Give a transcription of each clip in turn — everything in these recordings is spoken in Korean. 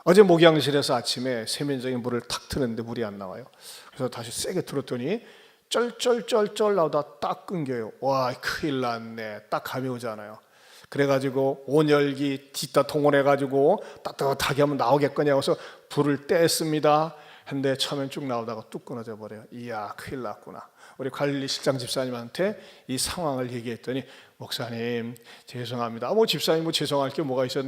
어제 목양실에서 아침에 세면장에 물을 탁 트는데 물이 안 나와요. 그래서 다시 세게 틀었더니 쩔쩔쩔쩔 나오다 딱 끊겨요. 와, 큰일 났네. 딱 감이 오잖아요. 그래가지고 온열기 뒷다 동원해가지고 따뜻하게 하면 나오겠거냐고 해서 불을 뗐습니다. 근데 처음엔 쭉 나오다가 뚝 끊어져 버려요. 이야, 큰일 났구나. 우리 관리실장 집사님한테 이 상황을 얘기했더니, 목사님 죄송합니다. 뭐 집사님 뭐 죄송할 게 뭐가 있어요.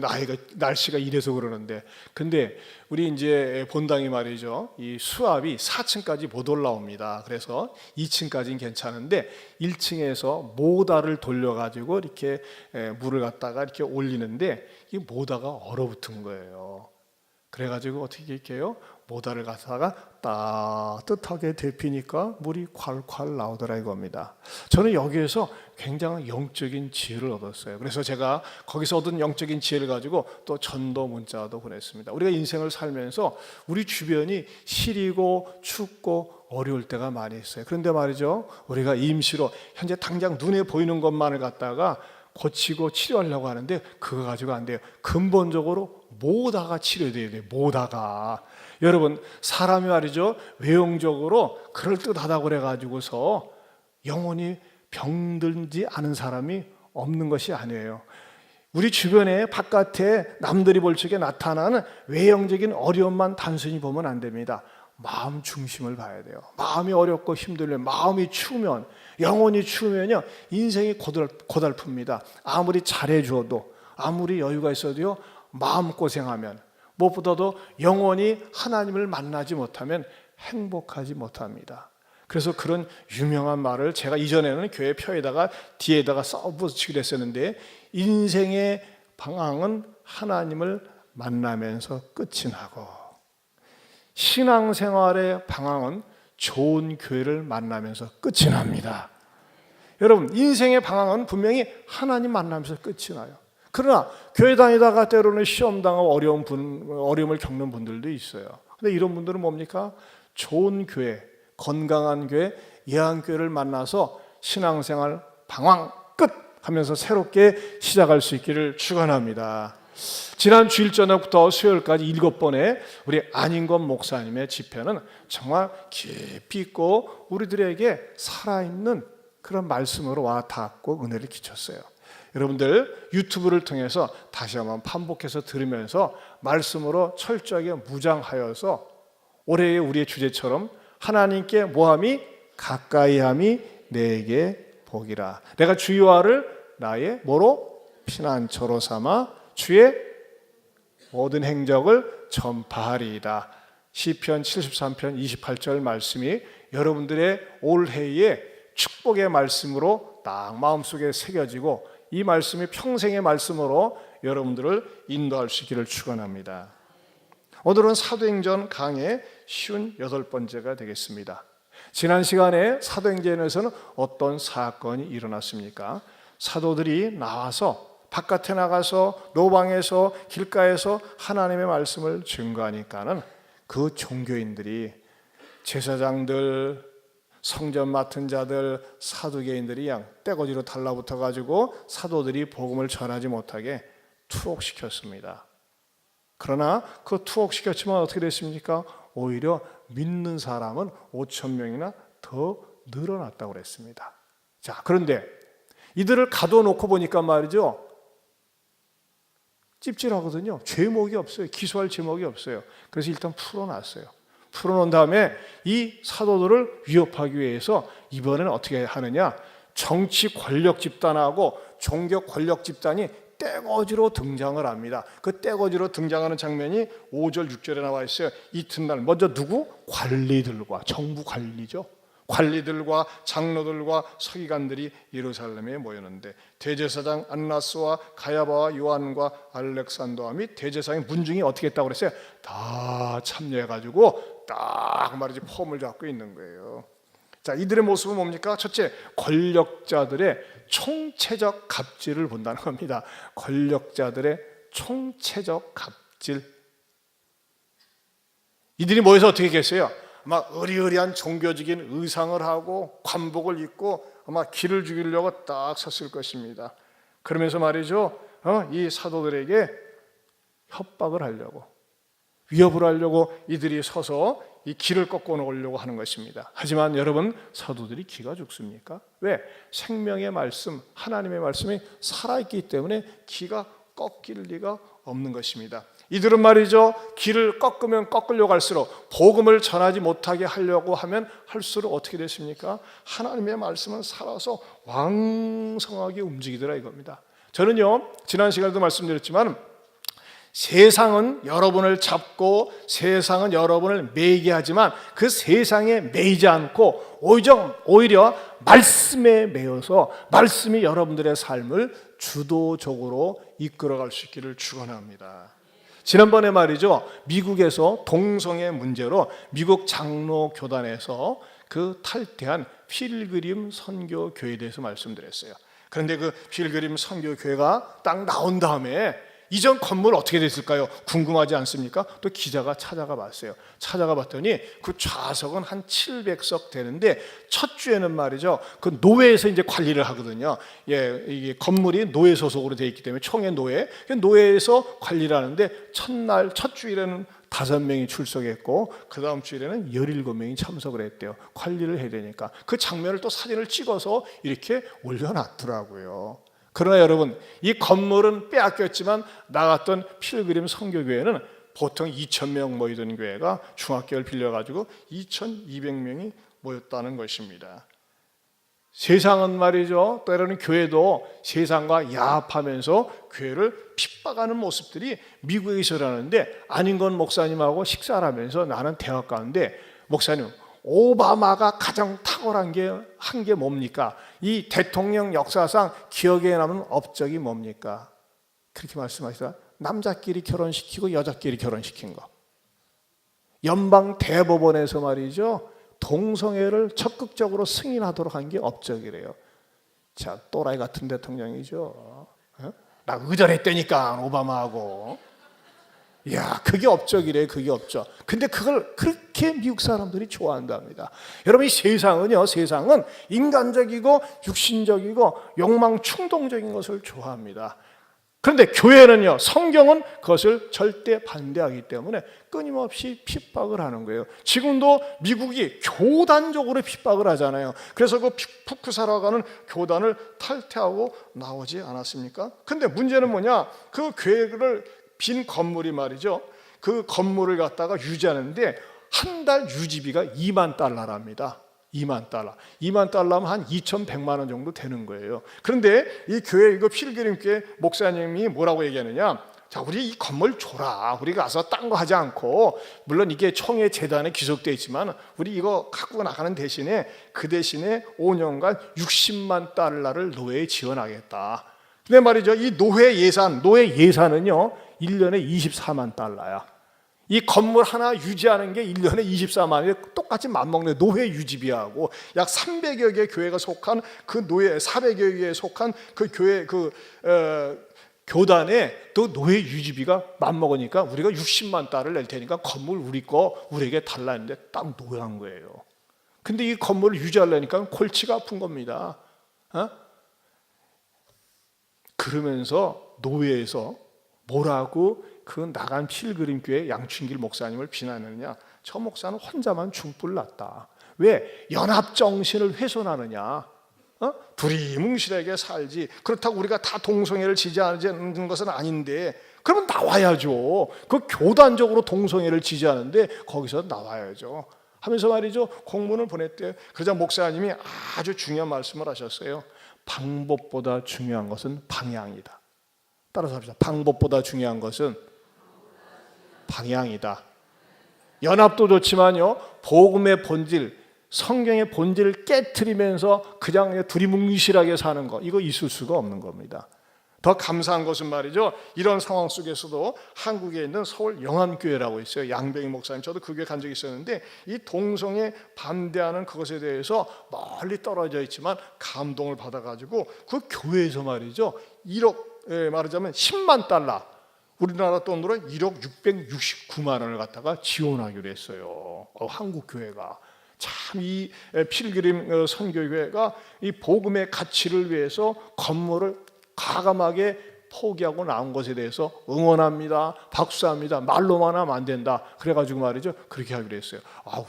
날씨가 이래서 그러는데. 근데 우리 이제 본당이 말이죠, 이 수압이 4층까지 못 올라옵니다. 그래서 2층까지는 괜찮은데 1층에서 모다를 돌려가지고 이렇게 물을 갖다가 이렇게 올리는데 이 모다가 얼어붙은 거예요. 그래가지고 어떻게 이렇게 해요? 모다를 갖다가 따뜻하게 데피니까 물이 콸콸 나오더라 이겁니다. 저는 여기에서 굉장한 영적인 지혜를 얻었어요. 그래서 제가 거기서 얻은 영적인 지혜를 가지고 또 전도 문자도 보냈습니다. 우리가 인생을 살면서 우리 주변이 시리고 춥고 어려울 때가 많이 있어요. 그런데 말이죠, 우리가 임시로 현재 당장 눈에 보이는 것만을 갖다가 고치고 치료하려고 하는데 그거 가지고 안 돼요. 근본적으로 모다가 치료돼야 돼요. 모다가. 여러분, 사람이 말이죠, 외형적으로 그럴듯하다고 그래가지고서 영원히 병들지 않은 사람이 없는 것이 아니에요. 우리 주변에 바깥에 남들이 볼 적에 나타나는 외형적인 어려움만 단순히 보면 안 됩니다. 마음 중심을 봐야 돼요. 마음이 어렵고 힘들면, 마음이 추우면, 영혼이 추우면요, 인생이 고달픕니다. 아무리 잘해줘도, 아무리 여유가 있어도요, 마음고생하면, 무엇보다도 영원히 하나님을 만나지 못하면 행복하지 못합니다. 그래서 그런 유명한 말을 제가 이전에는 교회 표에다가 뒤에다가 써붙이기로 했었는데, 인생의 방향은 하나님을 만나면서 끝이 나고, 신앙생활의 방향은 좋은 교회를 만나면서 끝이 납니다. 여러분, 인생의 방향은 분명히 하나님 만나면서 끝이 나요. 그러나 교회 다니다가 때로는 시험당하고 어려움을 겪는 분들도 있어요. 근데 이런 분들은 뭡니까? 좋은 교회, 건강한 교회, 예한교회를 만나서 신앙생활 방황 끝 하면서 새롭게 시작할 수 있기를 축원합니다. 지난 주일 저녁부터 수요일까지 7번의 우리 안인권 목사님의 집회는 정말 깊이 있고 우리들에게 살아있는 그런 말씀으로 와 닿았고 은혜를 끼쳤어요. 여러분들 유튜브를 통해서 다시 한번 반복해서 들으면서 말씀으로 철저하게 무장하여서 올해의 우리의 주제처럼 하나님께 모함이 가까이함이 내게 복이라. 내가 주여와를 나의 뭐로? 피난처로 삼아 주의 모든 행적을 전파하리이다. 시편 73편 28절 말씀이 여러분들의 올해의 축복의 말씀으로 딱 마음속에 새겨지고 이 말씀이 평생의 말씀으로 여러분들을 인도할 수 있기를 축원합니다. 오늘은 사도행전 강의 58번째가 되겠습니다. 지난 시간에 사도행전에서는 어떤 사건이 일어났습니까? 사도들이 나와서 바깥에 나가서 노방에서 길가에서 하나님의 말씀을 증거하니까는 그 종교인들이, 제사장들, 성전 맡은 자들, 사두개인들이 양 떼거지로 달라붙어 가지고 사도들이 복음을 전하지 못하게 투옥시켰습니다. 그러나 그 투옥시켰지만 어떻게 됐습니까? 오히려 믿는 사람은 5,000명이나 더 늘어났다고 그랬습니다. 자, 그런데 이들을 가둬놓고 보니까 말이죠, 찝찝하거든요. 제목이 없어요. 기소할 제목이 없어요. 그래서 일단 풀어놨어요. 풀어놓은 다음에 이 사도들을 위협하기 위해서 이번에는 어떻게 하느냐, 정치 권력 집단하고 종교 권력 집단이 떼거지로 등장을 합니다. 그 떼거지로 등장하는 장면이 5절 6절에 나와 있어요. 이튿날 먼저 누구? 관리들과, 정부 관리죠. 관리들과 장로들과 서기관들이 예루살렘에 모였는데 대제사장 안나스와 가야바와 요한과 알렉산더와 및 대제사장의 문중이 어떻게 했다고 그랬어요? 다 참여해가지고 딱 말이지 폼을 잡고 있는 거예요. 자, 이들의 모습은 뭡니까? 첫째, 권력자들의 총체적 갑질을 본다는 겁니다. 권력자들의 총체적 갑질. 이들이 모여서 어떻게 했어요? 아마 의리의리한 종교적인 의상을 하고 관복을 입고 아마 기를 죽이려고 딱 섰을 것입니다. 그러면서 말이죠, 이 사도들에게 협박을 하려고, 위협을 하려고 이들이 서서 이 길을 꺾어 놓으려고 하는 것입니다. 하지만 여러분, 사도들이 기가 죽습니까? 왜? 생명의 말씀, 하나님의 말씀이 살아있기 때문에 기가 꺾일 리가 없는 것입니다. 이들은 말이죠, 길을 꺾으면 꺾으려고 할수록, 복음을 전하지 못하게 하려고 하면 할수록 어떻게 됐습니까? 하나님의 말씀은 살아서 왕성하게 움직이더라 이겁니다. 저는요, 지난 시간에도 말씀드렸지만 세상은 여러분을 잡고 세상은 여러분을 매이게 하지만 그 세상에 매이지 않고 오히려 말씀에 매여서 말씀이 여러분들의 삶을 주도적으로 이끌어갈 수 있기를 축원합니다. 지난번에 말이죠, 미국에서 동성애 문제로 미국 장로 교단에서 그 탈퇴한 필그림 선교교회에 대해서 말씀드렸어요. 그런데 그 필그림 선교교회가 딱 나온 다음에 이전 건물 어떻게 됐을까요? 궁금하지 않습니까? 또 기자가 찾아가 봤어요. 찾아가 봤더니 그 좌석은 한 700석 되는데 첫 주에는 말이죠, 그 노회에서 이제 관리를 하거든요. 이게 건물이 노회 소속으로 되어 있기 때문에 총회 노회에서 관리를 하는데 첫 주일에는 5명이 출석했고 그 다음 주일에는 17명이 참석을 했대요. 관리를 해야 되니까. 그 장면을 또 사진을 찍어서 이렇게 올려놨더라고요. 그러나 여러분, 이 건물은 빼앗겼지만 나갔던 필그림 선교교회는 보통 2,000명 모이던 교회가 중학교를 빌려가지고 2,200명이 모였다는 것입니다. 세상은 말이죠, 때로는 교회도 세상과 야합하면서 교회를 핍박하는 모습들이 미국에서 일어나는데, 안인건 목사님하고 식사를 하면서 나는 대화 가운데, 목사님, 오바마가 가장 탁월한 게 한 게 뭡니까? 이 대통령 역사상 기억에 남는 업적이 뭡니까? 그렇게 말씀하시다. 남자끼리 결혼시키고 여자끼리 결혼시킨 거. 연방 대법원에서 말이죠, 동성애를 적극적으로 승인하도록 한 게 업적이래요. 자, 또라이 같은 대통령이죠. 나 의절했다니까 오바마하고. 야, 그게 업적이래, 그게 업적. 근데 그걸 그렇게 미국 사람들이 좋아한답니다. 여러분, 이 세상은요, 세상은 인간적이고 육신적이고 욕망 충동적인 것을 좋아합니다. 그런데 교회는요, 성경은 그것을 절대 반대하기 때문에 끊임없이 핍박을 하는 거예요. 지금도 미국이 교단적으로 핍박을 하잖아요. 그래서 그 푸쿠사라고 하는 교단을 탈퇴하고 나오지 않았습니까? 근데 문제는 뭐냐? 그 교회를 빈 건물이 말이죠, 그 건물을 갖다가 유지하는데 한 달 유지비가 $20,000랍니다. $20,000면 한 2,100만 원 정도 되는 거예요. 그런데 이 교회, 이거 필그림교회 목사님이 뭐라고 얘기하느냐? 자, 우리 이 건물 줘라. 우리가 가서 딴 거 하지 않고, 물론 이게 총회 재단에 귀속되어 있지만 우리 이거 갖고 나가는 대신에 그 대신에 5년간 $600,000를 노회에 지원하겠다. 근데 말이죠, 이 노회 예산은요 1년에 $240,000야. 이 건물 하나 유지하는 게 1년에 24만원에 똑같이 맞먹는 노회 유지비하고, 약 300여 개 교회가 속한 그 노회, 400여 개에 속한 그 교회 교단에 또 노회 유지비가 맞먹으니까 우리가 $600,000을 낼 테니까 건물 우리에게 달라 했는데 딱 노회한 거예요. 근데 이 건물을 유지하려니까 골치가 아픈 겁니다. 그러면서 노회에서 뭐라고 그 나간 필그림교회 양춘길 목사님을 비난하느냐? 저 목사는 혼자만 중불 났다. 왜? 연합정신을 훼손하느냐? 두리뭉실하게 살지. 그렇다고 우리가 다 동성애를 지지하는 것은 아닌데, 그러면 나와야죠. 그 교단적으로 동성애를 지지하는데 거기서 나와야죠 하면서 말이죠, 공문을 보냈대요. 그러자 목사님이 아주 중요한 말씀을 하셨어요. 방법보다 중요한 것은 방향이다. 따라서 합시다. 방법보다 중요한 것은 방향이다. 연합도 좋지만요, 복음의 본질, 성경의 본질을 깨트리면서 그냥 두리뭉실하게 사는 거, 이거 있을 수가 없는 겁니다. 더 감사한 것은 말이죠, 이런 상황 속에서도 한국에 있는 서울 영암교회라고 있어요. 양병희 목사님, 저도 그 교회 간 적이 있었는데, 이 동성애 반대하는 그것에 대해서 멀리 떨어져 있지만 감동을 받아가지고 그 교회에서 말이죠, 1억, 말하자면 $100,000, 우리나라 돈으로 1억 669만 원을 갖다가 지원하기로 했어요. 한국 교회가. 참 이 필그림 선교교회가 이 복음의 가치를 위해서 건물을 과감하게 포기하고 나온 것에 대해서 응원합니다, 박수합니다. 말로만 하면 안 된다. 그래가지고 말이죠, 그렇게 하기로 했어요.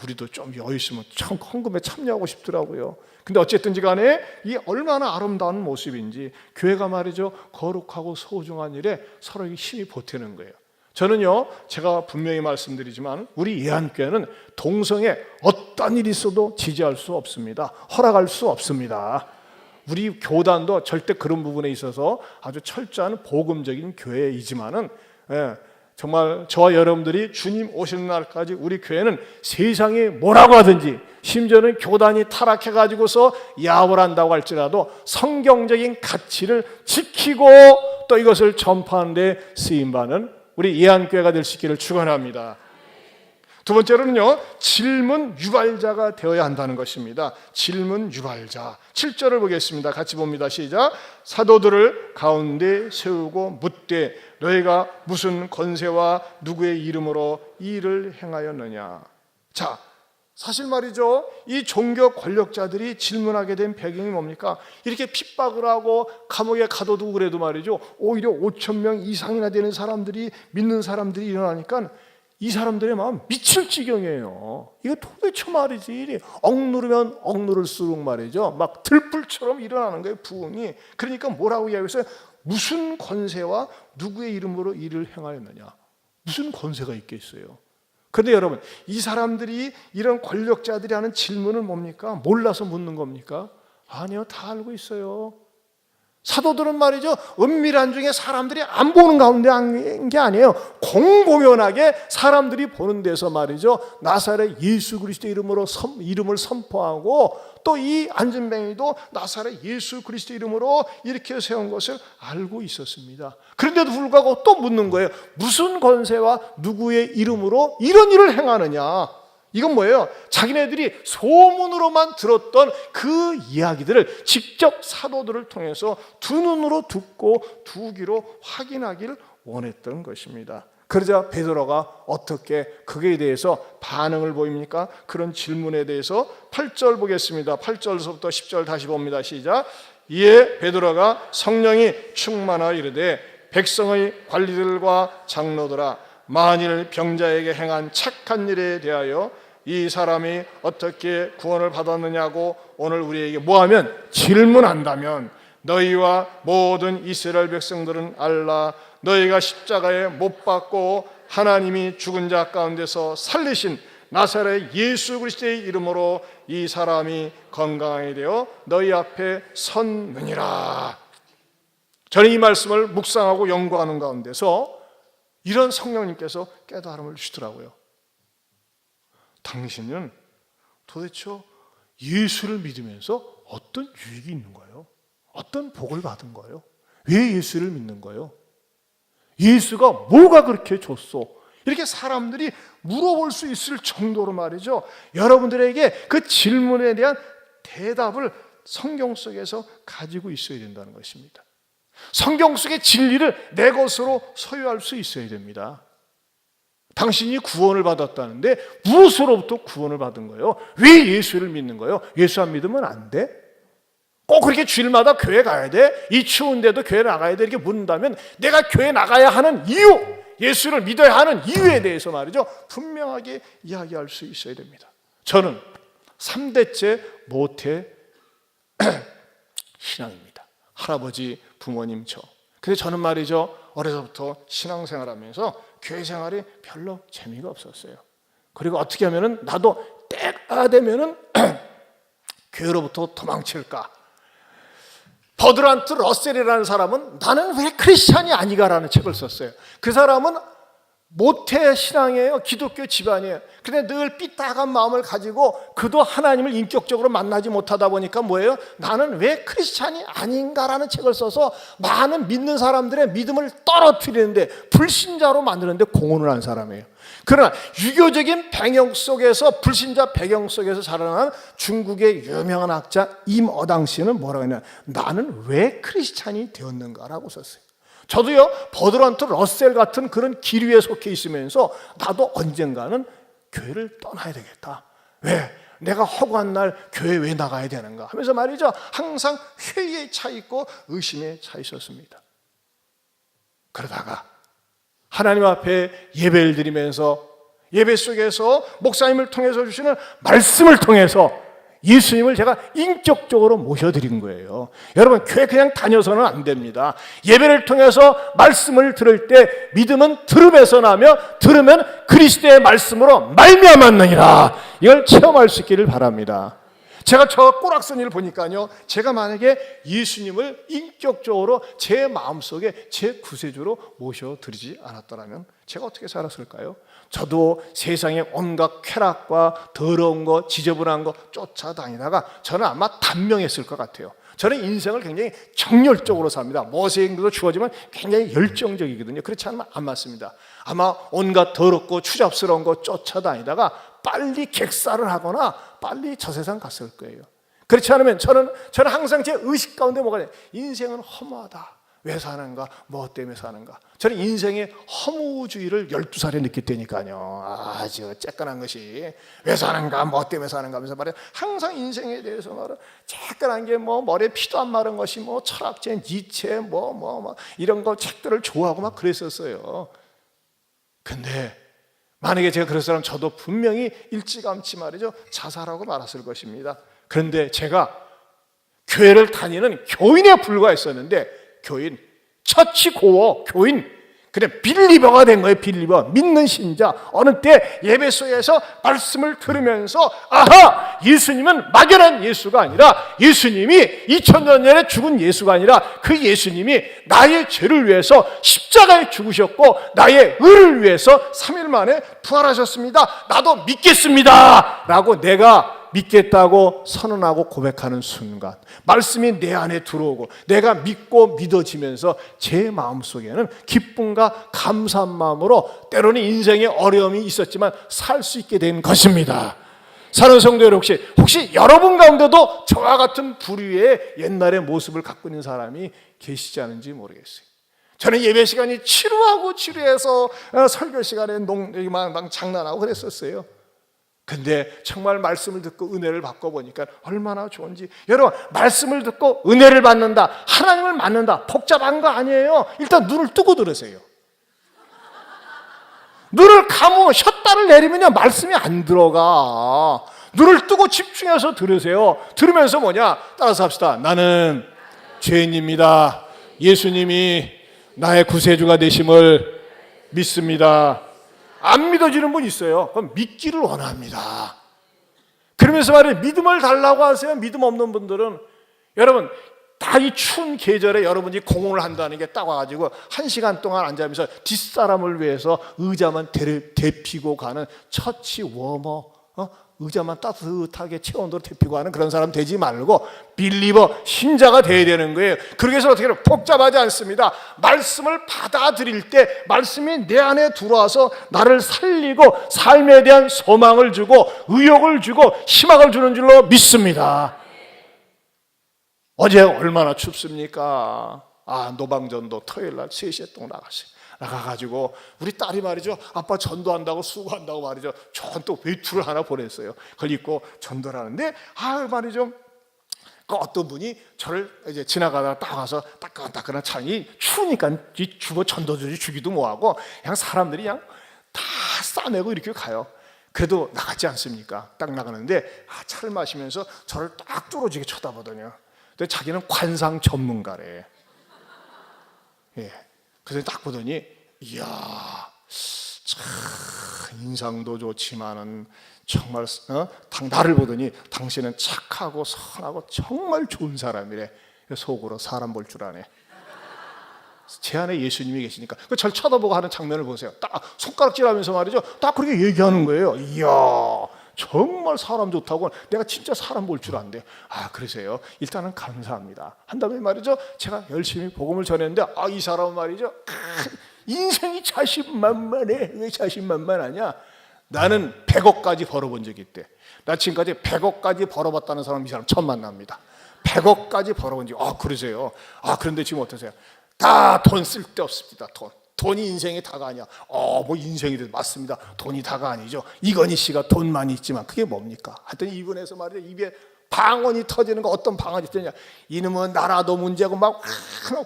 우리도 좀 여유 있으면 참 헌금에 참여하고 싶더라고요. 근데 어쨌든지 간에 이 얼마나 아름다운 모습인지, 교회가 말이죠, 거룩하고 소중한 일에 서로에게 힘이 보태는 거예요. 저는요, 제가 분명히 말씀드리지만 우리 예한교회는 동성애 어떤 일이 있어도 지지할 수 없습니다. 허락할 수 없습니다. 우리 교단도 절대 그런 부분에 있어서 아주 철저한 복음적인 교회이지만은, 정말 저와 여러분들이 주님 오시는 날까지 우리 교회는 세상이 뭐라고 하든지, 심지어는 교단이 타락해가지고서 야합을 한다고 할지라도 성경적인 가치를 지키고 또 이것을 전파하는 데 쓰임받는 우리 예한교회가 될 수 있기를 축원합니다. 두 번째로는요, 질문 유발자가 되어야 한다는 것입니다. 질문 유발자. 7절을 보겠습니다. 같이 봅니다. 시작. 사도들을 가운데 세우고 묻되 너희가 무슨 권세와 누구의 이름으로 이 일을 행하였느냐. 자, 사실 말이죠, 이 종교 권력자들이 질문하게 된 배경이 뭡니까? 이렇게 핍박을 하고 감옥에 가둬두고 그래도 말이죠, 오히려 5,000명 이상이나 되는 사람들이, 믿는 사람들이 일어나니까 이 사람들의 마음 미칠 지경이에요. 이거 도대체 말이지, 억누르면 억누를수록 말이죠, 막 들불처럼 일어나는 거예요, 부흥이. 그러니까 뭐라고 이야기했어요? 무슨 권세와 누구의 이름으로 일을 행하였느냐. 무슨 권세가 있겠어요? 그런데 여러분, 이 사람들이, 이런 권력자들이 하는 질문은 뭡니까? 몰라서 묻는 겁니까? 아니요, 다 알고 있어요. 사도들은 말이죠, 은밀한 중에 사람들이 안 보는 가운데 한 게 아니에요. 공공연하게 사람들이 보는 데서 말이죠, 나사렛 예수 그리스도 이름을 선포하고, 또 이 안진뱅이도 나사렛 예수 그리스도 이름으로 이렇게 세운 것을 알고 있었습니다. 그런데도 불구하고 또 묻는 거예요. 무슨 권세와 누구의 이름으로 이런 일을 행하느냐. 이건 뭐예요? 자기네들이 소문으로만 들었던 그 이야기들을 직접 사도들을 통해서 두 눈으로 듣고 두 귀로 확인하기를 원했던 것입니다. 그러자 베드로가 어떻게 그에 대해서 반응을 보입니까? 그런 질문에 대해서 8절 보겠습니다. 8절부터 10절 다시 봅니다. 시작. 이에 베드로가 성령이 충만하여 이르되 백성의 관리들과 장로들아, 만일 병자에게 행한 착한 일에 대하여 이 사람이 어떻게 구원을 받았느냐고 오늘 우리에게 뭐하면 질문한다면, 너희와 모든 이스라엘 백성들은 알라. 너희가 십자가에 못 박고 하나님이 죽은 자 가운데서 살리신 나사렛 예수 그리스도의 이름으로 이 사람이 건강하게 되어 너희 앞에 섰느니라. 저는 이 말씀을 묵상하고 연구하는 가운데서 이런 성령님께서 깨달음을 주시더라고요. 당신은 도대체 예수를 믿으면서 어떤 유익이 있는 거예요? 어떤 복을 받은 거예요? 왜 예수를 믿는 거예요? 예수가 뭐가 그렇게 줬어? 이렇게 사람들이 물어볼 수 있을 정도로 말이죠, 여러분들에게 그 질문에 대한 대답을 성경 속에서 가지고 있어야 된다는 것입니다. 성경 속의 진리를 내 것으로 소유할 수 있어야 됩니다. 당신이 구원을 받았다는데 무엇으로부터 구원을 받은 거예요? 왜 예수를 믿는 거예요? 예수 안 믿으면 안 돼? 꼭 그렇게 주일마다 교회 가야 돼? 이 추운데도 교회 나가야 돼? 이렇게 묻는다면 내가 교회 나가야 하는 이유, 예수를 믿어야 하는 이유에 대해서 말이죠, 분명하게 이야기할 수 있어야 됩니다. 저는 3대째 모태 신앙입니다. 할아버지, 부모님, 저. 근데 저는 말이죠, 어려서부터 신앙생활하면서 교회 생활이 별로 재미가 없었어요. 그리고 어떻게 하면은 나도 때가 되면은 교회로부터 도망칠까. 버드란트 러셀이라는 사람은 나는 왜 크리스찬이 아니가라는 책을 썼어요. 그 사람은 모태 신앙이에요. 기독교 집안이에요. 근데 늘 삐딱한 마음을 가지고 그도 하나님을 인격적으로 만나지 못하다 보니까 뭐예요? 나는 왜 크리스찬이 아닌가라는 책을 써서 많은 믿는 사람들의 믿음을 떨어뜨리는데, 불신자로 만드는데 공헌을 한 사람이에요. 그러나 유교적인 배경 속에서, 불신자 배경 속에서 자라난 중국의 유명한 학자 임어당 씨는 뭐라고 했냐, 나는 왜 크리스찬이 되었는가라고 썼어요. 저도요, 버드란트 러셀 같은 그런 기류에 속해 있으면서 나도 언젠가는 교회를 떠나야 되겠다. 왜? 내가 허구한 날 교회 왜 나가야 되는가 하면서 말이죠, 항상 회의에 차 있고 의심에 차 있었습니다. 그러다가 하나님 앞에 예배를 드리면서 예배 속에서 목사님을 통해서 주시는 말씀을 통해서 예수님을 제가 인격적으로 모셔드린 거예요. 여러분, 교회 그냥 다녀서는 안 됩니다. 예배를 통해서 말씀을 들을 때 믿음은 들음에서 나며 들으면 그리스도의 말씀으로 말미암았느니라. 이걸 체험할 수 있기를 바랍니다. 제가 저 꼬락서니를 보니까요, 제가 만약에 예수님을 인격적으로 제 마음속에 제 구세주로 모셔드리지 않았더라면 제가 어떻게 살았을까요? 저도 세상의 온갖 쾌락과 더러운 거, 지저분한 거 쫓아다니다가 저는 아마 단명했을 것 같아요. 저는 인생을 굉장히 정열적으로 삽니다. 모세에게도 주어지면 굉장히 열정적이거든요. 그렇지 않으면 안 맞습니다. 아마 온갖 더럽고 추잡스러운 거 쫓아다니다가 빨리 객사를 하거나 빨리 저 세상 갔을 거예요. 그렇지 않으면 저는 항상 제 의식 가운데 뭐가 돼요? 인생은 허무하다. 왜 사는가? 뭐 때문에 사는가? 저는 인생의 허무주의를 12살에 느꼈다니까요. 아주 쬐끈한 것이 왜 사는가? 뭐 때문에 사는가? 하면서 말이에요. 항상 인생에 대해서 말은 쬐끈한 게 뭐 머리에 피도 안 마른 것이 뭐 철학제, 니체 뭐 이런 거 책들을 좋아하고 막 그랬었어요. 근데 만약에 제가 그랬으면 저도 분명히 일찌감치 말이죠, 자살하고 말았을 것입니다. 그런데 제가 교회를 다니는 교인에 불과했었는데, 교인, 처치 고어 교인, 그래 빌리버가 된 거예요. 빌리버, 믿는 신자. 어느 때 예배 속에서 말씀을 들으면서 아하, 예수님은 막연한 예수가 아니라 예수님이 2000년 전에 죽은 예수가 아니라 그 예수님이 나의 죄를 위해서 십자가에 죽으셨고 나의 의를 위해서 3일 만에 부활하셨습니다. 나도 믿겠습니다 라고 내가 믿겠다고 선언하고 고백하는 순간 말씀이 내 안에 들어오고 내가 믿고 믿어지면서 제 마음속에는 기쁨과 감사한 마음으로 때로는 인생에 어려움이 있었지만 살 수 있게 된 것입니다. 사랑하는 성도 여러분, 혹시 여러분 가운데도 저와 같은 부류의 옛날의 모습을 갖고 있는 사람이 계시지 않은지 모르겠어요. 저는 예배 시간이 지루해서 설교 시간에 막 장난하고 그랬었어요. 근데 정말 말씀을 듣고 은혜를 받고 보니까 얼마나 좋은지. 여러분, 말씀을 듣고 은혜를 받는다, 하나님을 만난다, 복잡한 거 아니에요. 일단 눈을 뜨고 들으세요. 눈을 감으면 셔다를 내리면요 말씀이 안 들어가. 눈을 뜨고 집중해서 들으세요. 들으면서 뭐냐, 따라서 합시다. 나는 죄인입니다. 예수님이 나의 구세주가 되심을 믿습니다. 안 믿어지는 분 있어요. 그럼 믿기를 원합니다. 그러면서 말이에요, 믿음을 달라고 하세요. 믿음 없는 분들은 여러분 다 이 추운 계절에 여러분이 공헌을 한다는 게 딱 와가지고 1시간 동안 앉아면서 뒷사람을 위해서 의자만 데피고 가는 처치 워머, 의자만 따뜻하게 체온도로 데피고 하는 그런 사람 되지 말고 빌리버, 신자가 돼야 되는 거예요. 그렇게 해서 어떻게 해요? 복잡하지 않습니다. 말씀을 받아들일 때 말씀이 내 안에 들어와서 나를 살리고 삶에 대한 소망을 주고 의욕을 주고 희망을 주는 줄로 믿습니다. 어제 얼마나 춥습니까? 노방전도 토요일날 3시에 또 나가가지고 우리 딸이 말이죠, 아빠 전도한다고 수고한다고 말이죠, 저건 또 외투를 하나 보냈어요. 그걸 입고 전도를 하는데 말이죠, 그 어떤 분이 저를 이제 지나가다가 딱 와서 따끈따끈한 차이 추우니까 전도들이 주기도 뭐하고 그냥 사람들이 그냥 다 싸내고 이렇게 가요. 그래도 나갔지 않습니까? 딱 나가는데 차를 마시면서 저를 딱 뚫어지게 쳐다보더니 근데 자기는 관상 전문가래. 예. 그래서 딱 보더니 이야, 참 인상도 좋지만은 정말 나를 보더니 당신은 착하고 선하고 정말 좋은 사람이래. 속으로 사람 볼 줄 아네. 제 안에 예수님이 계시니까 절 쳐다보고 하는 장면을 보세요. 딱 손가락질하면서 말이죠, 딱 그렇게 얘기하는 거예요. 이야, 정말 사람 좋다고. 내가 진짜 사람 볼 줄 안돼. 그러세요. 일단은 감사합니다. 한 다음에 말이죠, 제가 열심히 복음을 전했는데 이 사람은 말이죠, 인생이 자신만만해. 왜 자신만만하냐? 나는 100억까지 벌어본 적이 있대. 나 지금까지 100억까지 벌어봤다는 사람 이 사람 처음 만납니다. 100억까지 벌어본 적. 그러세요. 그런데 지금 어떠세요? 다 돈 쓸데없습니다. 돈이 인생이 다가 아니야. 뭐 인생이 맞습니다. 돈이 다가 아니죠. 이건희 씨가 돈 많이 있지만 그게 뭡니까? 하여튼 이분에서 말이죠, 입에 방언이 터지는 거. 어떤 방언이 터지냐, 이놈은 나라도 문제고 막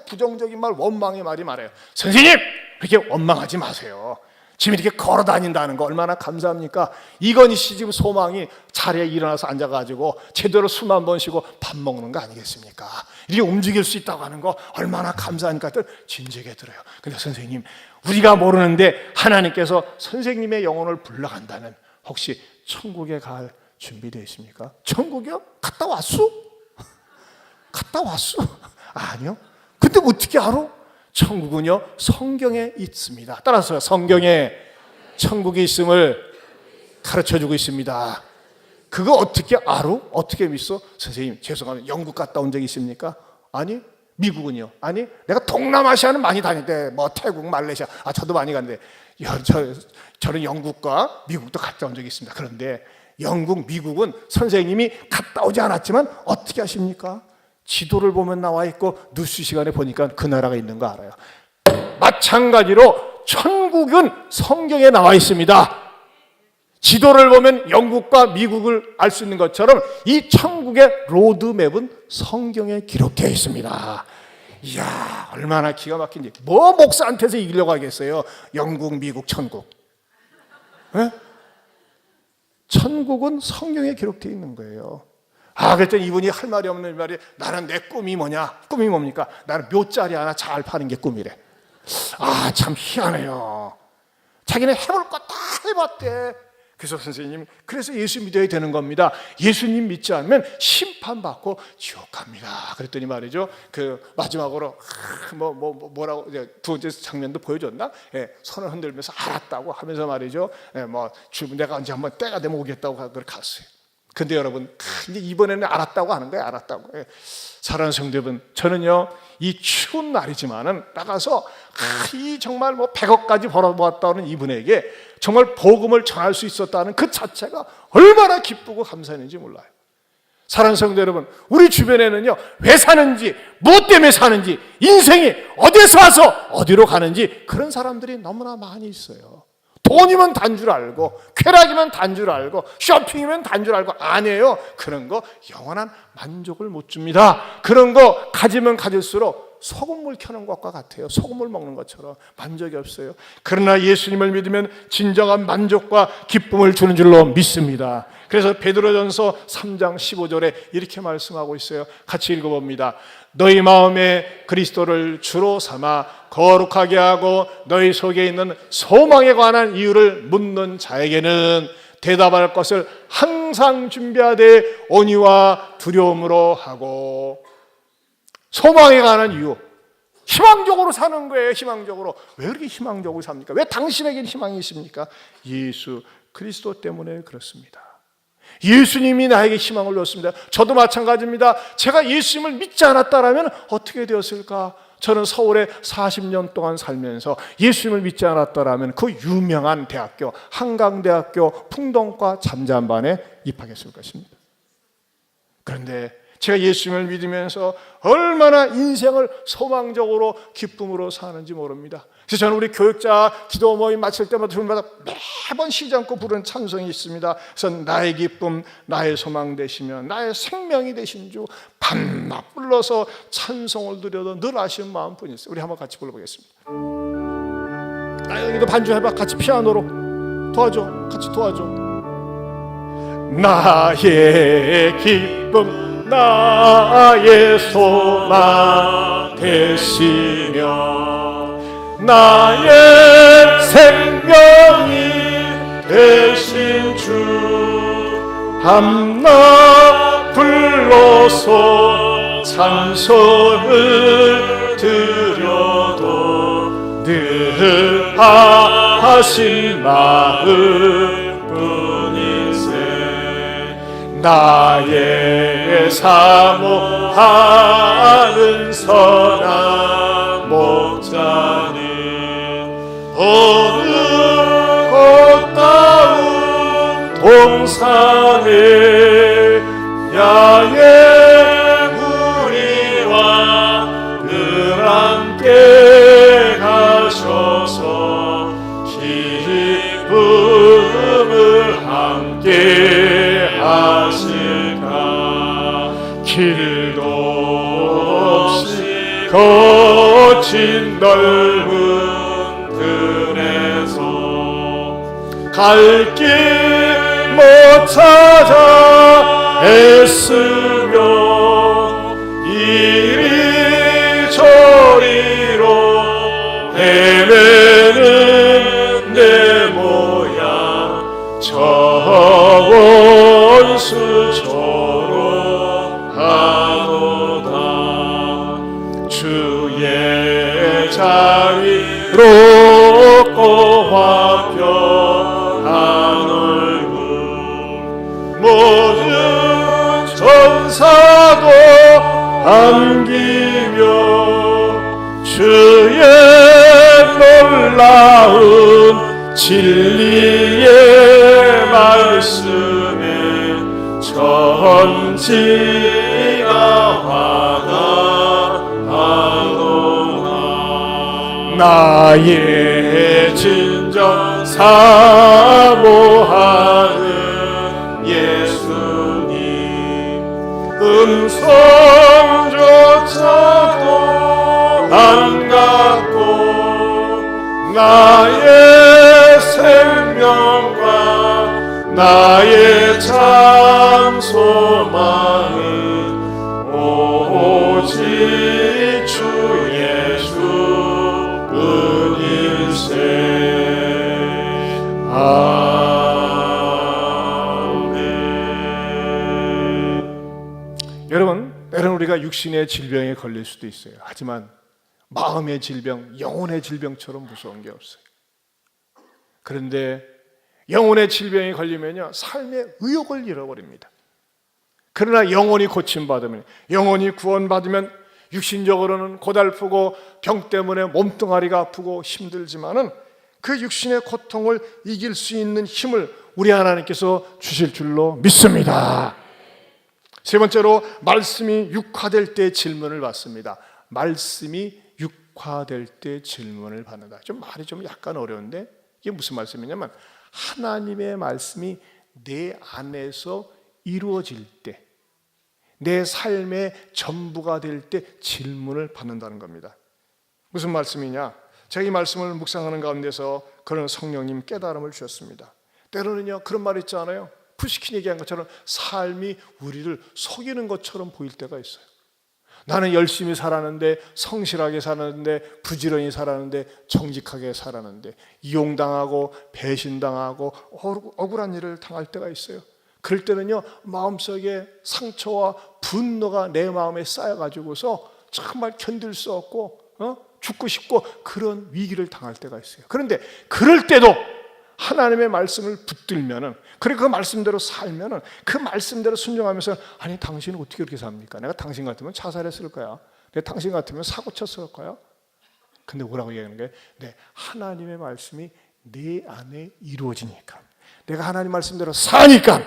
부정적인 말, 원망의 말이 많아요. 선생님, 그렇게 원망하지 마세요. 지금 이렇게 걸어 다닌다는 거 얼마나 감사합니까? 이건희 씨 지금 소망이 자리에 일어나서 앉아가지고 제대로 숨 한 번 쉬고 밥 먹는 거 아니겠습니까? 이렇게 움직일 수 있다고 하는 거 얼마나 감사하니까 진지하게 들어요. 근데 선생님, 우리가 모르는데 하나님께서 선생님의 영혼을 불러간다면 혹시 천국에 갈 준비되어 있습니까? 천국이요? 갔다 왔어? 갔다 왔어? 아니요. 근데 어떻게 알아? 천국은요, 성경에 있습니다. 따라서 성경에 천국이 있음을 가르쳐주고 있습니다. 그거 어떻게 알아? 어떻게 믿어? 선생님, 죄송합니다. 영국 갔다 온 적 있습니까? 아니. 미국은요? 아니. 내가 동남아시아는 많이 다녔대. 뭐 태국, 말레이시아, 저도 많이 갔는데 저는 영국과 미국도 갔다 온 적이 있습니다. 그런데 영국, 미국은 선생님이 갔다 오지 않았지만 어떻게 하십니까? 지도를 보면 나와 있고 뉴스 시간에 보니까 그 나라가 있는 거 알아요. 마찬가지로 천국은 성경에 나와 있습니다. 지도를 보면 영국과 미국을 알 수 있는 것처럼 이 천국의 로드맵은 성경에 기록되어 있습니다. 이야, 얼마나 기가 막힌지. 뭐 목사한테서 이기려고 하겠어요? 영국, 미국, 천국. 네? 천국은 성경에 기록되어 있는 거예요. 그랬더니 이분이 할 말이 없는 말이, 나는 내 꿈이 뭐냐? 꿈이 뭡니까? 나는 묘자리 하나 잘 파는 게 꿈이래. 참 희한해요. 자기는 해볼 거 다 해봤대. 그래서 선생님, 그래서 예수 믿어야 되는 겁니다. 예수님 믿지 않으면 심판받고 지옥 갑니다. 그랬더니 말이죠, 그 마지막으로 뭐라고 두 번째 장면도 보여줬나? 손을 흔들면서 알았다고 하면서 말이죠, 내가 언제 한번 때가 되면 오겠다고 그걸 갔어요. 근데 여러분, 이제 이번에는 알았다고 하는 거예요. 알았다고. 사랑하는 성도 여러분, 저는요, 이 추운 날이지만은 나가서 이 정말 100억까지 벌어보았다는 이분에게 정말 복음을 전할 수 있었다는 그 자체가 얼마나 기쁘고 감사했는지 몰라요. 사랑하는 성도 여러분, 우리 주변에는요, 왜 사는지, 무엇 때문에 사는지, 인생이 어디에서 와서 어디로 가는지 그런 사람들이 너무나 많이 있어요. 돈이면 단 줄 알고, 쾌락이면 단 줄 알고, 쇼핑이면 단 줄 알고, 아니에요. 그런 거 영원한 만족을 못 줍니다. 그런 거 가지면 가질수록 소금물 켜는 것과 같아요. 소금물 먹는 것처럼 만족이 없어요. 그러나 예수님을 믿으면 진정한 만족과 기쁨을 주는 줄로 믿습니다. 그래서 베드로전서 3장 15절에 이렇게 말씀하고 있어요. 같이 읽어봅니다. 너희 마음에 그리스도를 주로 삼아 거룩하게 하고 너희 속에 있는 소망에 관한 이유를 묻는 자에게는 대답할 것을 항상 준비하되 온유와 두려움으로 하고. 소망에 관한 이유, 희망적으로 사는 거예요. 희망적으로. 왜 그렇게 희망적으로 삽니까? 왜 당신에게는 희망이 있습니까? 예수 그리스도 때문에 그렇습니다. 예수님이 나에게 희망을 줬습니다. 저도 마찬가지입니다. 제가 예수님을 믿지 않았다면 어떻게 되었을까? 저는 서울에 40년 동안 살면서 예수님을 믿지 않았더라면 그 유명한 대학교, 한강대학교 풍동과 잠잠반에 입학했을 것입니다. 그런데 제가 예수님을 믿으면서 얼마나 인생을 소망적으로 기쁨으로 사는지 모릅니다. 그래서 저는 우리 교육자 기도 모임 마칠 때마다 주일마다 매번 쉬지 않고 부르는 찬송이 있습니다. 그래서 나의 기쁨, 나의 소망 되시며 나의 생명이 되신 주, 밤낮 불러서 찬송을 드려도 늘 아쉬운 마음뿐이 있어요. 우리 한번 같이 불러보겠습니다. 나영이도 반주해봐. 같이 피아노로 도와줘. 같이 도와줘. 나의 기쁨, 나의 소망 되시며 나의 생명이 되신 주, 밤낮 불러서 찬송을 드려도 늘 하신 마음뿐이세. 나의 사모하는 선한 목자는 어느 꽃다운 동산에 야의 무리와 늘 함께 가셔서 기쁨을 함께 하실까. 거친 넓은 들에서 갈 길 못 찾아 애쓰며 이리 저리로 헤매는 내 모양 저 원수처럼 하노다. 주의 자비롭고 화평한 얼굴 모든 천사도 안기며 주의 놀라운 진리의 말씀에 천지가 화답하도다. 나의 진정 사모하는 예수님 음성조차도 안 갖고 나의 생명과 나의 참 소망은 오직 주 예수뿐일세. 아멘. 여러분, 때로는 우리가 육신의 질병에 걸릴 수도 있어요. 하지만 마음의 질병, 영혼의 질병처럼 무서운 게 없어요. 그런데 영혼의 질병에 걸리면요, 삶의 의욕을 잃어버립니다. 그러나 영혼이 고침받으면, 영혼이 구원받으면 육신적으로는 고달프고 병 때문에 몸뚱아리가 아프고 힘들지만은 그 육신의 고통을 이길 수 있는 힘을 우리 하나님께서 주실 줄로 믿습니다. 세 번째로, 말씀이 육화될 때 질문을 받습니다. 말씀이 육화될 때 질문을 받는다. 좀 말이 좀 약간 어려운데 이게 무슨 말씀이냐면, 하나님의 말씀이 내 안에서 이루어질 때, 내 삶의 전부가 될 때 질문을 받는다는 겁니다. 무슨 말씀이냐? 제가 이 말씀을 묵상하는 가운데서 그런 성령님 깨달음을 주셨습니다. 때로는요, 그런 말 있잖아요. 푸시킨 얘기한 것처럼 삶이 우리를 속이는 것처럼 보일 때가 있어요. 나는 열심히 살았는데, 성실하게 살았는데, 부지런히 살았는데, 정직하게 살았는데 이용당하고 배신당하고 억울한 일을 당할 때가 있어요. 그럴 때는요, 마음속에 상처와 분노가 내 마음에 쌓여가지고서 정말 견딜 수 없고 죽고 싶고 그런 위기를 당할 때가 있어요. 그런데 그럴 때도 하나님의 말씀을 붙들면은, 그리고 그 말씀대로 살면은, 그 말씀대로 순종하면서, 아니 당신은 어떻게 그렇게 삽니까? 내가 당신 같으면 자살했을 거야. 내가 당신 같으면 사고 쳤을 거야. 근데 뭐라고 얘기하는 거예요? 네, 하나님의 말씀이 내 안에 이루어지니까, 내가 하나님 말씀대로 사니까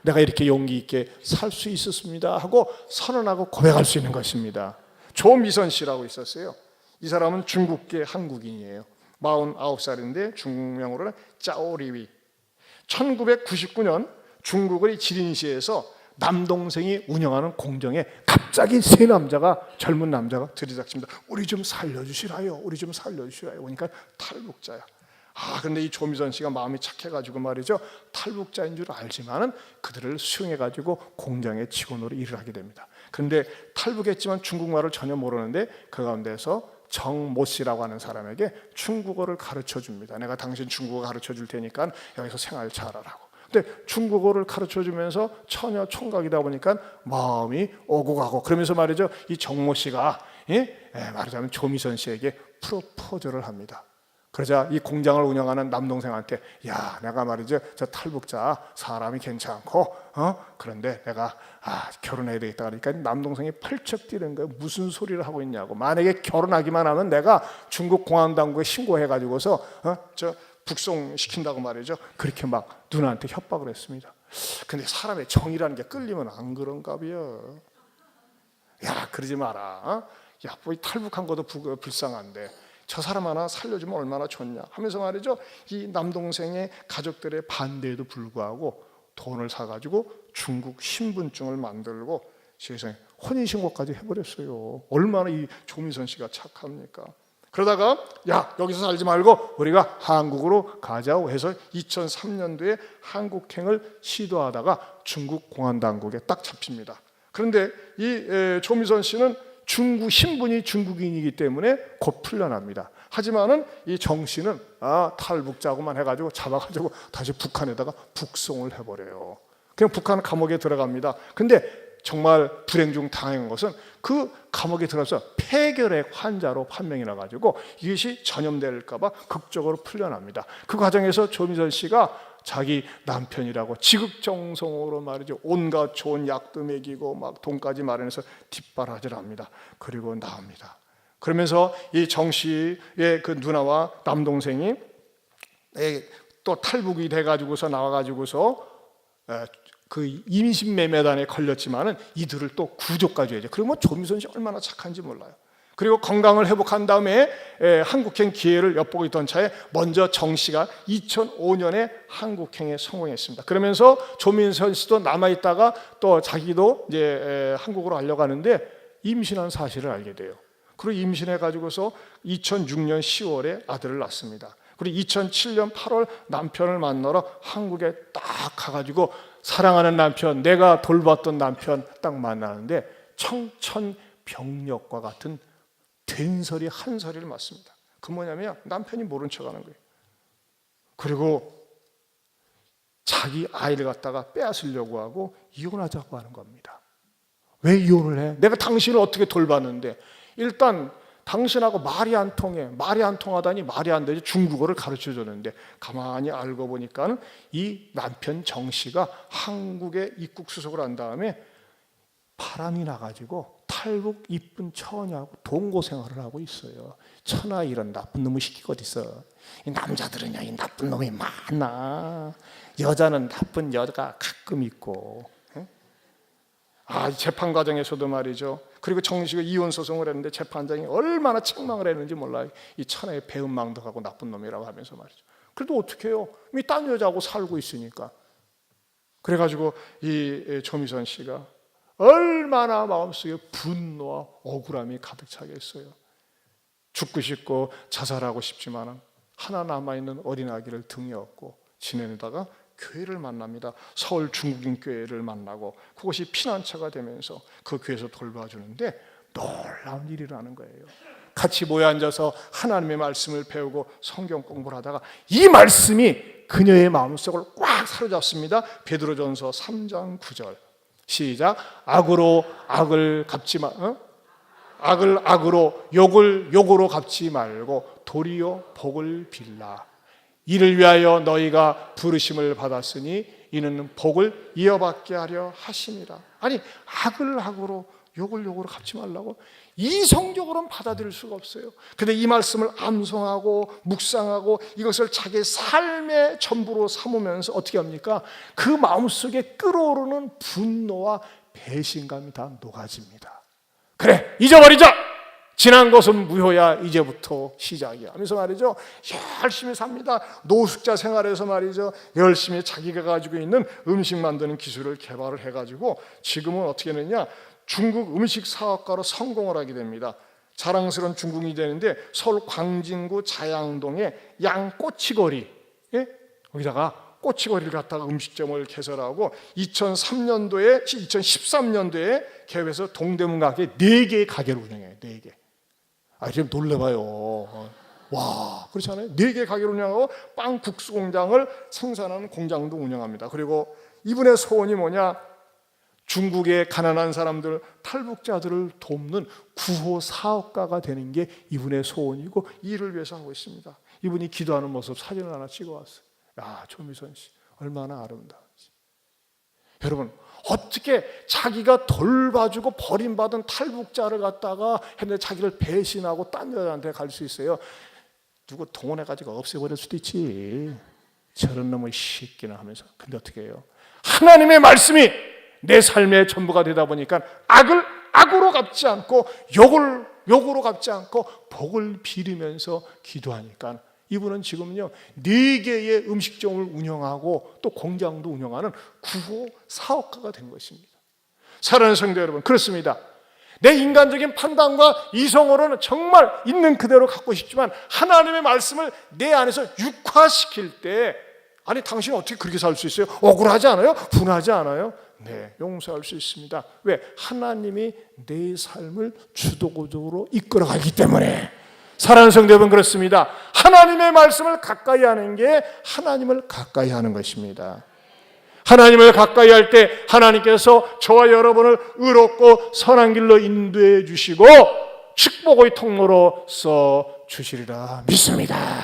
내가 이렇게 용기 있게 살 수 있었습니다 하고 선언하고 고백할 수 있는 것입니다. 조미선 씨라고 있었어요. 이 사람은 중국계 한국인이에요. 49살인데 중국명으로는 짜오리위. 1999년 중국의 지린시에서 남동생이 운영하는 공정에 갑자기 세 남자가, 젊은 남자가 들이닥칩니다. 우리 좀 살려주시라요. 우리 좀 살려주시라요. 그러니까 탈북자야. 그런데 이 조미선 씨가 마음이 착해가지고 말이죠, 탈북자인 줄 알지만은 그들을 수용해가지고 공장의 직원으로 일을 하게 됩니다. 그런데 탈북했지만 중국말을 전혀 모르는데 그 가운데서 정모 씨라고 하는 사람에게 중국어를 가르쳐 줍니다. 내가 당신 중국어 가르쳐 줄 테니까 여기서 생활 잘하라고. 근데 중국어를 가르쳐 주면서 처녀 총각이다 보니까 마음이 오고 가고, 그러면서 말이죠, 이 정모 씨가 말하자면 조미선 씨에게 프로포즈를 합니다. 그러자 이 공장을 운영하는 남동생한테, 야, 내가 말이죠, 저 탈북자 사람이 괜찮고 그런데 내가 결혼해야 되겠다 그러니까 남동생이 펄쩍 뛰는 거예요. 무슨 소리를 하고 있냐고. 만약에 결혼하기만 하면 내가 중국 공안당국에 신고해가지고서 저 북송시킨다고 말이죠. 그렇게 막 누나한테 협박을 했습니다. 근데 사람의 정이라는 게 끌리면 안 그런가 봐요. 야, 그러지 마라. 야, 뭐 탈북한 것도 불쌍한데 저 사람 하나 살려주면 얼마나 좋냐 하면서 말이죠, 이 남동생의 가족들의 반대에도 불구하고 돈을 사가지고 중국 신분증을 만들고 세상에 혼인신고까지 해버렸어요. 얼마나 이 조미선 씨가 착합니까? 그러다가 야, 여기서 살지 말고 우리가 한국으로 가자고 해서 2003년도에 한국행을 시도하다가 중국 공안당국에 딱 잡힙니다. 그런데 이 조미선 씨는 신분이 중국인이기 때문에 곧 풀려납니다. 하지만은 이 정 씨는 탈북자고만 해가지고 잡아가지고 다시 북한에다가 북송을 해버려요. 그냥 북한 감옥에 들어갑니다. 근데 정말 불행 중 당한 것은 그 감옥에 들어서 폐결핵 환자로 판명이 나가지고 이것이 전염될까봐 극적으로 풀려납니다. 그 과정에서 조미선 씨가 자기 남편이라고 지극정성으로 말이죠, 온갖 좋은 약도 먹이고 막 돈까지 마련해서 뒷바라지를 합니다. 그리고 나옵니다. 그러면서 이 정 씨의 그 누나와 남동생이 또 탈북이 돼가지고서 나와가지고서 그 임신매매단에 걸렸지만은 이들을 또 구조까지 해야죠. 그러면 조미선 씨 얼마나 착한지 몰라요. 그리고 건강을 회복한 다음에 한국행 기회를 엿보고 있던 차에 먼저 정 씨가 2005년에 한국행에 성공했습니다. 그러면서 조미선 씨도 남아있다가 또 자기도 이제 한국으로 가려고 하는데 임신한 사실을 알게 돼요. 그리고 임신해가지고서 2006년 10월에 아들을 낳습니다. 그리고 2007년 8월 남편을 만나러 한국에 딱 가가지고 사랑하는 남편, 내가 돌봤던 남편 딱 만나는데 청천벽력과 같은 된소리 한 소리를 맞습니다. 그 뭐냐면 남편이 모른 척하는 거예요. 그리고 자기 아이를 갖다가 빼앗으려고 하고 이혼하자고 하는 겁니다. 왜 이혼을 해? 내가 당신을 어떻게 돌봤는데. 일단 당신하고 말이 안 통해. 말이 안 통하다니 말이 안 되지. 중국어를 가르쳐줬는데 가만히 알고 보니까 이 남편 정 씨가 한국에 입국 수속을 한 다음에 바람이 나가지고 탈북 이쁜 처녀하고 동거 생활을 하고 있어요. 천하 이런 나쁜 놈의 시키가 어딨어. 이 남자들은요, 이 나쁜 놈이 많아. 여자는 나쁜 여자가 가끔 있고. 재판 과정에서도 말이죠. 그리고 정 씨가 이혼 소송을 했는데 재판장이 얼마나 책망을 했는지 몰라요. 이 천하의 배은망덕하고 나쁜 놈이라고 하면서 말이죠. 그래도 어떻게 해요? 이 딴 여자하고 살고 있으니까. 그래가지고 이 조미선 씨가 얼마나 마음속에 분노와 억울함이 가득 차겠어요. 죽고 싶고 자살하고 싶지만 하나 남아있는 어린 아기를 등에 업고 지내다가 교회를 만납니다. 서울 중국인 교회를 만나고 그것이 피난처가 되면서 그 교회에서 돌봐주는데 놀라운 일이 라는 거예요. 같이 모여 앉아서 하나님의 말씀을 배우고 성경 공부를 하다가 이 말씀이 그녀의 마음속을 꽉 사로잡습니다. 베드로전서 3장 9절 시작. 악으로 악을 갚지 악을 악으로 욕을 욕으로 갚지 말고 도리어 복을 빌라. 이를 위하여 너희가 부르심을 받았으니 이는 복을 이어받게 하려 하심이라. 아니, 악을 악으로 욕을 욕으로 갚지 말라고? 이성적으로는 받아들일 수가 없어요. 근데 이 말씀을 암송하고 묵상하고 이것을 자기의 삶의 전부로 삼으면서 어떻게 합니까? 그 마음속에 끓어오르는 분노와 배신감이 다 녹아집니다. 그래, 잊어버리자! 지난 것은 무효야. 이제부터 시작이야 하면서 말이죠, 열심히 삽니다. 노숙자 생활에서 말이죠, 열심히 자기가 가지고 있는 음식 만드는 기술을 개발을 해가지고 지금은 어떻게 했느냐, 중국 음식 사업가로 성공을 하게 됩니다. 자랑스러운 중국인이 되는데 서울 광진구 자양동에 양꼬치거리, 거기다가 꼬치거리를 갖다가 음식점을 개설하고 2013년도에 개업해서 동대문 가게에 4개의 가게를 운영해요. 4개. 지금 놀래봐요. 와, 그렇지 않아요? 4개 가게를 운영하고 빵 국수 공장을 생산하는 공장도 운영합니다. 그리고 이분의 소원이 뭐냐? 중국의 가난한 사람들, 탈북자들을 돕는 구호 사업가가 되는 게 이분의 소원이고 이를 위해서 하고 있습니다. 이분이 기도하는 모습 사진을 하나 찍어왔어요. 야, 조미선 씨 얼마나 아름다운지. 여러분, 어떻게 자기가 돌봐주고 버림받은 탈북자를 갖다가 했는데 자기를 배신하고 딴 여자한테 갈 수 있어요? 누구 동원해가지고 없애버릴 수도 있지. 저런 놈의 새끼나 하면서. 근데 어떻게 해요? 하나님의 말씀이 내 삶의 전부가 되다 보니까 악을 악으로 갚지 않고 욕을 욕으로 갚지 않고 복을 빌으면서 기도하니까 이분은 지금요 4개의 음식점을 운영하고 또 공장도 운영하는 구호 사업가가 된 것입니다. 사랑하는 성도 여러분, 그렇습니다. 내 인간적인 판단과 이성으로는 정말 있는 그대로 갖고 싶지만 하나님의 말씀을 내 안에서 육화시킬 때, 아니 당신 어떻게 그렇게 살 수 있어요? 억울하지 않아요? 분하지 않아요? 네, 용서할 수 있습니다. 왜? 하나님이 내 삶을 주도적으로 이끌어가기 때문에. 사랑하는 성도 여러분, 그렇습니다. 하나님의 말씀을 가까이 하는 게 하나님을 가까이 하는 것입니다. 하나님을 가까이 할 때 하나님께서 저와 여러분을 의롭고 선한 길로 인도해 주시고 축복의 통로로 써 주시리라 믿습니다.